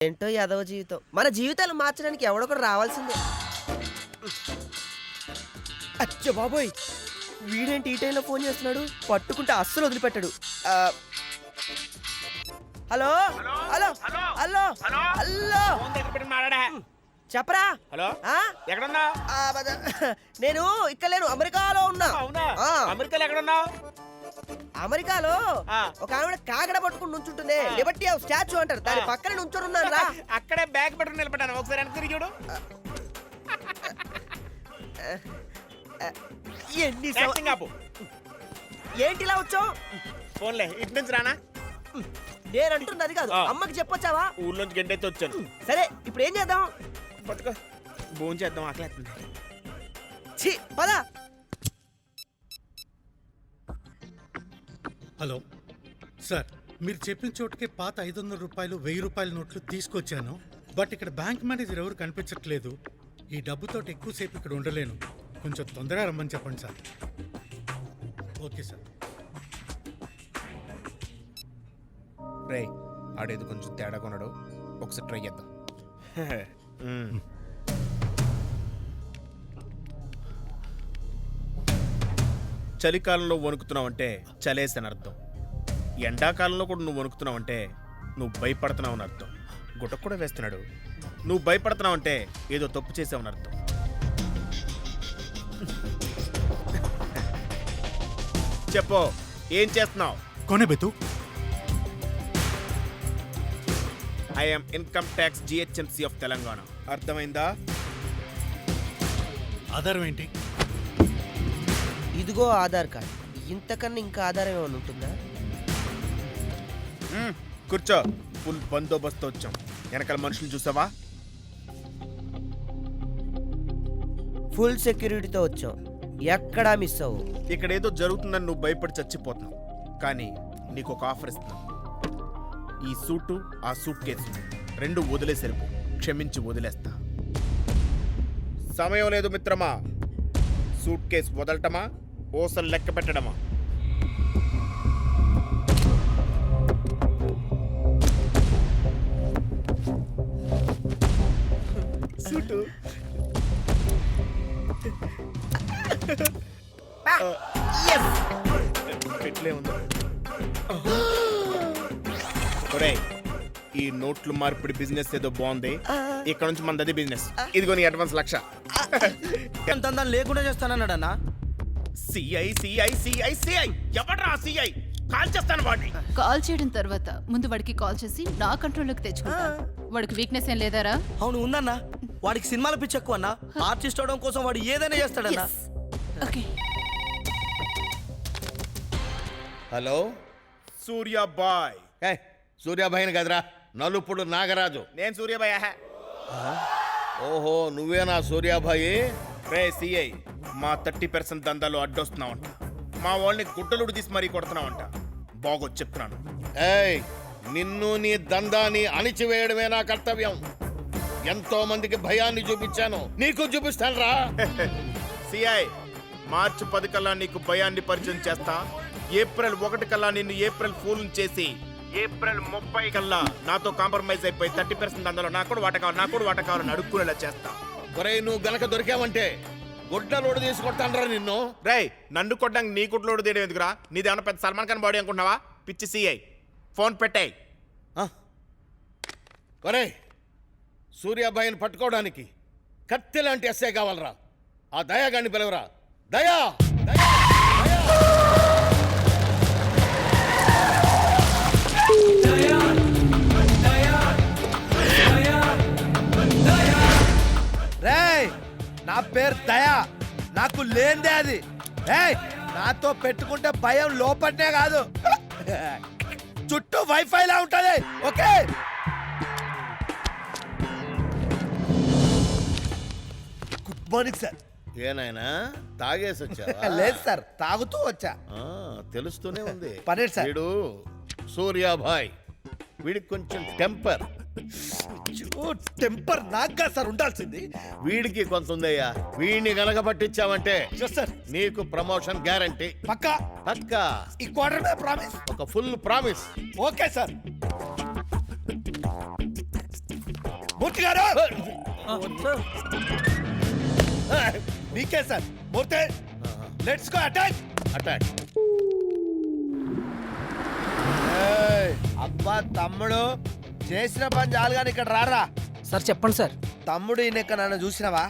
ఏంటో యాదవ జీవితం. మన జీవితాలు మార్చడానికి ఎవడొకడు రావాల్సిందే. అచ్చ బాబోయ్, వీడేంటి ఈ టైంలో ఫోన్ చేస్తున్నాడు? పట్టుకుంటే అస్సలు వదిలిపెట్టాడు. హలో హలో హలో హలో, చెప్పరా. హలో, ఎక్కడున్నా? నేను ఇక్కడ లేను, అమెరికాలో ఉన్నా. అవునా? అమెరికాలో ఎక్కడున్నావు? అమెరికాలో ఒక ఆవిడ కాగడ పట్టుకుని నుంచుంటుంది, లిబర్టీ హౌస్ స్టాచ్యూ అంటారు, దాని పక్కన నుంచొని ఉన్నాను రా. అక్కడే బ్యాగ్ పట్టుకుని నిలబడ్డాను, ఒకసారి వెనక్కి తిరిగి చూడు. ఏంటి ఇలా వచ్చావు? ఫోన్లే, ఇటు నుంచి రానా? నేను అంటున్నది కాదు, అమ్మకి చెప్పొచ్చావా? ఊర్లోంచి గంటైతే వచ్చాను. సరే, ఇప్పుడు ఏం చేద్దాం? పట్టుకో, భోజనం చేద్దాం, ఆకలేస్తుంది. ఛీ, పద. హలో సార్, మీరు చెప్పిన చోటుకే పాత 500 రూపాయలు 1000 రూపాయల నోట్లు తీసుకొచ్చాను. బట్ ఇక్కడ బ్యాంక్ మేనేజర్ ఎవరు కనిపించట్లేదు. ఈ డబ్బుతో ఎక్కువసేపు ఇక్కడ ఉండలేను, కొంచెం తొందరగా రమ్మని చెప్పండి సార్. Okay sir. రే, ఆడేది కొంచెం తేడా కొన్నాడు, ఒకసారి ట్రై చేద్దాం. చలికాలంలో వణుకుతున్నావంటే చలేసని అర్థం. ఎండాకాలంలో కూడా నువ్వు వణుకుతున్నావంటే నువ్వు భయపడుతున్నావు అని అర్థం. గుటకు కూడా వేస్తున్నాడు, నువ్వు భయపడుతున్నావంటే ఏదో తప్పు చేసావని అర్థం. చెప్పు, ఏం చేస్తున్నావు? కొనే బెతు. I'm income tax GHMC of Telangana. అర్థమైందా? ఆధారం ఏంటి? ఇదిగో ఆధార్ కార్డ్. ఇంతకన్నా ఇంకా ఆధారం ఏమైనా ఉంటుందా? కూర్చో, ఫుల్ బందోబస్తు వచ్చాం. వెనకాల మనుషులు చూసావా? ఫుల్ సెక్యూరిటీతో వచ్చాం, ఎక్కడా మిస్ అవ్వు. ఇక్కడ ఏదో జరుగుతుందని నువ్వు భయపడి చచ్చిపోతున్నావు, కానీ నీకు ఒక ఆఫర్ ఇస్తున్నాను. ఈ సూటు, ఆ సూట్ కేసు రెండు వదిలేసరిపో, క్షమించి వదిలేస్తా. సమయం లేదు మిత్రమా. సూట్ కేసు వదలటమా, ఓసలు లెక్క పెట్టడమా? సూటు పెట్లే ఉంది. ఈ నోట్లు మార్పిడి బిజినెస్ ఏదో బాగుంది, ఇక్కడ నుంచి మనది బిజినెస్. ఇదిగో నీ అడ్వాన్స్ 1,00,000. లేకుండా చేస్తానన్నాడన్నా. సిఐ సిఐ సిఐ సిఐ ఎవడ్రా సిఐ? కాల్ చేస్తాను వాడిని. కాల్ చేయడం తర్వాత ముందు వాడికి కాల్ చేసి నా కంట్రోల్లోకి తెచ్చుకుంటా. వాడికి వీక్నెస్ ఏం లేదారా? అవును ఉందన్నా, వాడికి సినిమాల పిచ్చి ఎక్కువ అన్నా. ఆర్టిస్ట్ అవడం కోసం వాడు ఏదైనా చేస్తాడన్నా. ఓకే. హలో, సూర్యాబాయ్. సూర్యాబాయిని కదరా, నలుపుడు నాగరాజు. నేను సూర్యాబాయ్. ఓహో, నువ్వేనా సూర్యాబాయి? రే సిఐ, మా 30% దందాలు అడ్డొస్తున్నావంట. మా వాళ్ళని గుడ్డలుడు తీసి మరీ కొడుతున్నావంట. బాగొచ్చి చెప్తున్నాను. ఏయ్, నిన్ను నీ దందాన్ని అణిచివేయడమే నా కర్తవ్యం. ఎంతో మందికి భయాన్ని చూపించాను, నీకు చూపిస్తాను రా. సిఐ, మార్చి 10 కల్లా నీకు భయాన్ని పరిచయం చేస్తా. ఏప్రిల్ 1 కల్లా నిన్ను ఏప్రిల్ ఫూల్ చేసి ఏప్రిల్ 30 కల్లా నాతో కాంప్రమైజ్ అయిపోయి 30% దందాలో నాకు కూడా వాట కావాలని అడుక్కునేలా చేస్తా. ఒరేయ్, నువ్వు గనక దొరికావంటే గుడ్డలోడు తీసుకొడతానరా నిన్ను. రేయ్, నన్ను కొట్టడానికి నీ గుడ్లోడు తీయడం ఎందుకురా? నీదేమన్నా పెద్ద సల్మాన్ ఖాన్ బాడీ అనుకుంటున్నావా? పిచ్చి సిఐ, ఫోన్ పెట్టాయి. ఒరేయ్, సూర్యాబాయిని పట్టుకోవడానికి కత్తి లాంటి ఎస్ఐ కావాలరా. ఆ దయాగాన్ని పిలవరా. దయా, దయా, రేయ్, నా పేరు దయా, నాకు లేందే అది. ఏయ్, నాతో పెట్టుకుంటే భయం లోపట్నే కాదు, చుట్టూ వైఫై లా ఉంటది. ఓకే. Good morning sir. ఏనాయనా తాగేసి వచ్చా? లేదు సార్, తాగుతూ వచ్చా. తెలుస్తూనే ఉంది. పనేడు సార్. వీడు సూర్యాబాయ్, వీడికి కొంచెం టెంపర్. టెంపర్ నాగా సార్ ఉండాల్సింది. వీడికి కొంత ఉందయ్యా. వీడిని గనక పట్టించావంటే సార్ నీకు ప్రమోషన్ గ్యారంటీ. పక్కా పక్కా. ఈ క్వార్టర్ మీద ప్రామిస్. ఒక full promise. Okay sir. Murthy గారు మీకే sir Murthy let's go attack attack. అబ్బా తమ్ముడు చేసిన పని చాలు కానీ ఇక్కడ రారా. సార్ చెప్పండి సార్. తమ్ముడు ఈయన నన్ను చూసినావా?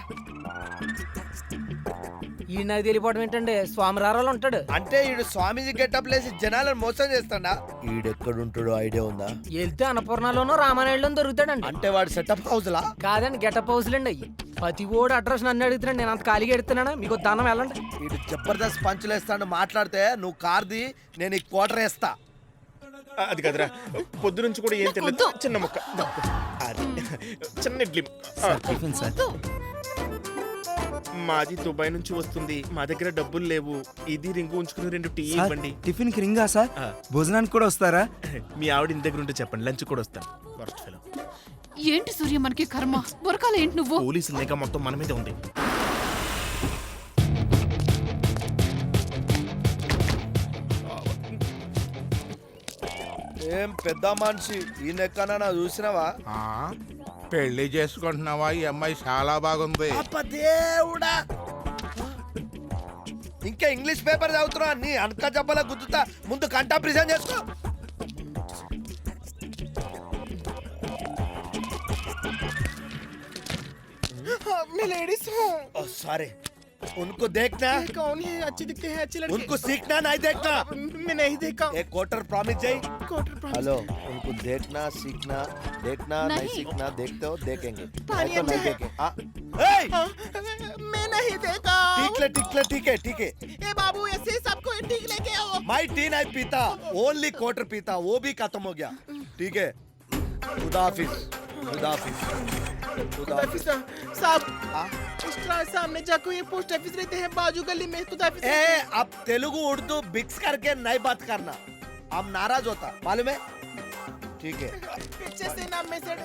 ఈ నాకు తెలియపోవడం ఏంటండి, స్వామి రారాలు ఉంటాడు. అంటే ఈడు స్వామీజీ గెటప్ లేసి జనాలను మోసం చేస్తాడా? ఈడెక్కడుంటాడో ఐడియా ఉందా? వెళ్తే అన్నపూర్ణలోనో రామానాయుడులో దొరుకుతాడండి. అంటే వాడు సెటప్ హౌస్ లా? కాదండి, గెటప్ హౌస్లండి అయ్యి. ప్రతి ఓడు అడ్రస్ నన్ను అడుగుతున్నాడు, నేను అంత ఖాళీగా ఎడుతున్నానా? మీకు దానం వెళ్ళండి. ఈడు జబర్దస్త్ పంచులేస్తాడు. మాట్లాడితే నువ్వు కార్ది, నేను ఈ క్వార్టర్ వేస్తా. అది కదరా పొద్దు నుంచి కూడా ఏం తెలియదు. చిన్న ముక్క అది చిన్న ఇడ్లీ. మాది దుబాయ్ నుంచి వస్తుంది, మా దగ్గర డబ్బులు లేవు. ఇది రింగు ఉంచుకుని 2 టీ ఇవ్వండి. టిఫిన్ కి రింగా సార్? భోజనానికి కూడా వస్తారా? మీ ఆవిడ ఇంటి దగ్గర ఉంటే చెప్పండి, లంచ్ కూడా వస్తాను. Worst fellow. ఏంటి సూర్య మనకి కర్మ, బొరకాల ఏంటి నువ్వు? పోలీసులు లేక మొత్తం మన మీద ఉంది. ఏం పెద్ద మనిషి ఈ నెక్కన చూసినావా? పెళ్లి చేసుకుంటున్నావా? ఈ అమ్మాయి చాలా బాగుంది. దేవుడా, ఇంకా ఇంగ్లీష్ పేపర్ చదువుతున్నా నీ అనక జబ్బల గుద్దుతా. ముందు కంటా ప్రిజన్ చేసుకో. సారీ, उनको देखना कौन है? अच्छे दिखते हैं, अच्छे लड़के. उनको सीखना नहीं देखना. मैं नहीं देखा. एक क्वार्टर प्रॉमिस जाई. Quarter promise. हेलो, उनको देखना सीखना, देखना नहीं नहीं। सीखना, देखते हो देखेंगे पानी नहीं तो नहीं अच्छा है। देखें. हाँ. ए, मैं नहीं देखा. ठीक है ठीक है. ए बाबू, ऐसे सबको ठीक लेके आओ. माई टी नहीं पीता, ओनली क्वार्टर पीता, वो भी खत्म हो गया. ठीक है, खुदा हाफिज. खुदा हाफिज. खुदा हाफिज. साहब, हाँ? उस सामने जाको ये पोस्ट ऑफिस रहते हैं, बाजू गली में खुदा हाफिज. ए, अब तेलुगु उर्दू मिक्स करके नहीं बात करना, हम नाराज होता मालूम है. ठीक है. पीछे से ना मैसेज.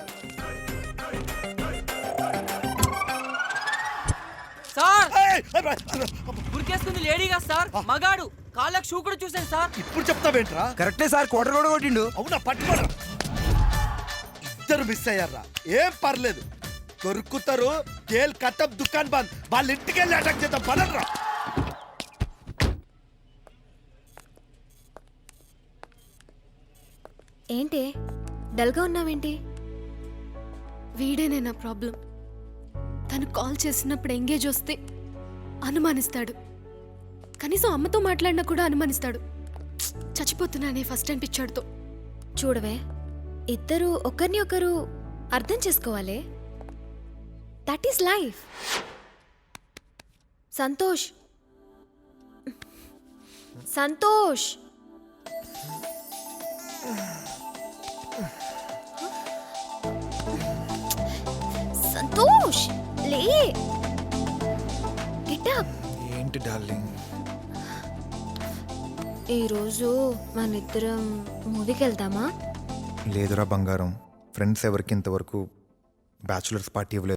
సార్, ए, గురికేసుకుంది లేడీగా సార్, మగాడు. కాళ్ళకు షూ కూడా చూసాను సార్. ఇప్పుడు చెప్తావేంట్రా? కరెక్టే సార్, క్వార్టర్ కూడా కొట్టిండు. అవునా, పట్టుకోరా. ఇద్దరు మిస్ అయ్యారా? ఏం పర్లేదు, దొరుకుతారు. కేల్ కట్టప్ దుకాన్ బంద్. వాళ్ళ ఇంటికి వెళ్ళి అటాక్ చేద్దాం. పదండ్రా. ఏంటి డల్గా ఉన్నావేంటి? వీడేనే నా ప్రాబ్లం. తను కాల్ చేసినప్పుడు ఎంగేజ్ వస్తే అనుమానిస్తాడు. కనీసం అమ్మతో మాట్లాడినా కూడా అనుమానిస్తాడు. చచ్చిపోతున్నానే ఫస్ట్ అనిపించాడుతో. చూడవే, ఇద్దరు ఒకరిని ఒకరు అర్థం చేసుకోవాలి. That is life. Santosh, Santosh, Santosh, లే, గెట్ అప్. ఏంటి డార్లింగ్? ఈరోజు మన ఇద్దరం మూవీకి వెళ్దామా? లేదురా బంగారం, ఫ్రెండ్స్ ఎవరికి ఇంతవరకు బ్యాచులర్స్ పార్టీ ఇవ్వలేదు.